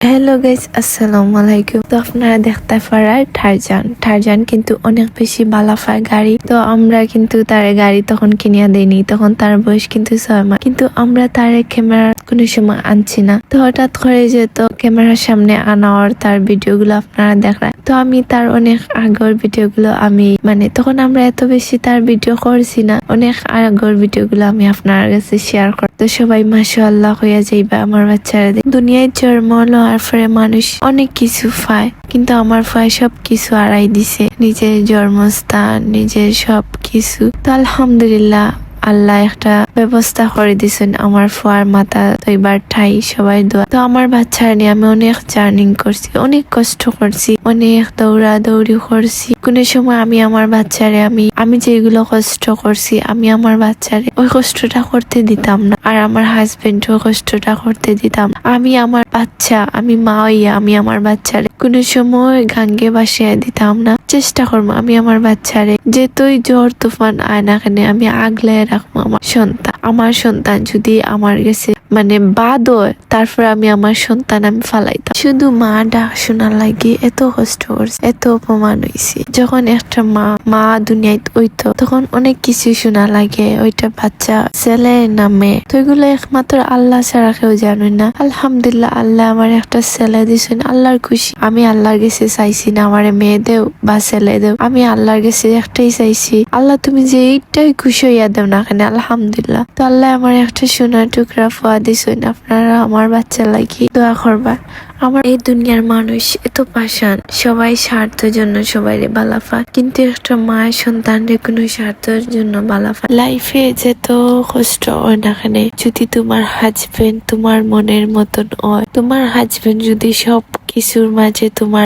Hello guys, আসসালামু আলাইকুম। তো আপনারা দেখতে পারার টারজান কিন্তু অনেক বেশি বালাফার গাড়ি। তো আমরা কিন্তু তার গাড়ি তখন কিনিয়া দেয়নি, তখন তার বয়স কিন্তু 6 মাস। কিন্তু আমরা তার ক্যামেরা কোনো সময় আনছি না। তো হঠাৎ করে যেত ক্যামেরার সামনে আনার তার ভিডিওগুলো আপনারা দেখলেন। তো আমি তার অনেক আগের ভিডিওগুলো তখন আমরা এত বেশি তার ভিডিও করছি না, অনেক আগের ভিডিওগুলো আমি আপনার কাছে শেয়ার করি। তো সবাই মাশাআল্লাহ হইয়া যাইবা আমার বাচ্চারা। দুনিয়ায় জন্ম লওয়ার পরে মানুষ অনেক কিছু পায়, কিন্তু আমার পায় সব কিছু হারাই দিছে, নিজের জন্মস্থান, নিজের সব কিছু। তো আলহামদুলিল্লাহ আল্লাহ একটা ব্যবস্থা করে দিছেন আমার ফুয়ার মাথা তৈবার ঠাই সবাই দোয়া। তো আমার বাচ্চারা নিয়ে আমি অনেক জার্নিং করছি, অনেক কষ্ট করছি, অনেক দৌড়াদৌড়ি করছি। কোনো সময় আমি আমার বাচ্চারে আমি যেগুলো কষ্ট করছি আমি আমার বাচ্চারে ওই কষ্টটা করতে দিতাম না, আর আমার হাজবেন্ড ওই কষ্টটা করতে দিতাম। আমি আমার বাচ্চা, আমি মা হইয়া আমি আমার বাচ্চারে কোনো সময় গাঙ্গে বাসিয়ে দিতাম না। চেষ্টা করবো আমি আমার বাচ্চারে যেতই ঝড় তুফান আয় না কেন আমি আগলে রাখবো আমার সন্তান যদি আমার কাছে বাদ হয়, তারপর আমি আমার সন্তান আমি ফালাইতাম। শুধু মা ডাক শোনার লাগে এত কষ্ট করছে, এত অপমান হয়েছে। যখন একটা মা দুনিয়ায় হইতো তখন অনেক কিছু শোনা লাগে, ওইটা বাচ্চা ছেলে না মেয়ে, তো এগুলো একমাত্র আল্লাহ ছাড়া কেউ জানে না। আলহামদুলিল্লাহ আল্লাহ আমার একটা ছেলে দিছেন, আল্লাহর খুশি। আমি আল্লাহর কাছে চাইছি না আমার মেয়ে দেও বা ছেলে দেও, আমি আল্লাহর কাছে একটাই চাইছি, আল্লাহ তুমি যে এইটাই খুশি হইয়া দেও না কেন আলহামদুলিল্লাহ। তো আল্লাহ আমার একটা সোনার টুকরা ফুয়া দিছেন, আপনারা আমার বাচ্চা লাগি দোয়া করবা। আমার এই দুনিয়ার মানুষ এত পাষাণ, সবাই স্বার্থের জন্য সবাই বালাফা, কিন্তু একটা মায়ের সন্তানরে কোনো স্বার্থের জন্য বালাফা। লাইফে যেত কষ্ট হয় না কেন, যদি তোমার হাজবেন্ড তোমার মনের মতন হয়, তোমার হাজবেন্ড যদি সব কিছুর মাঝে তোমার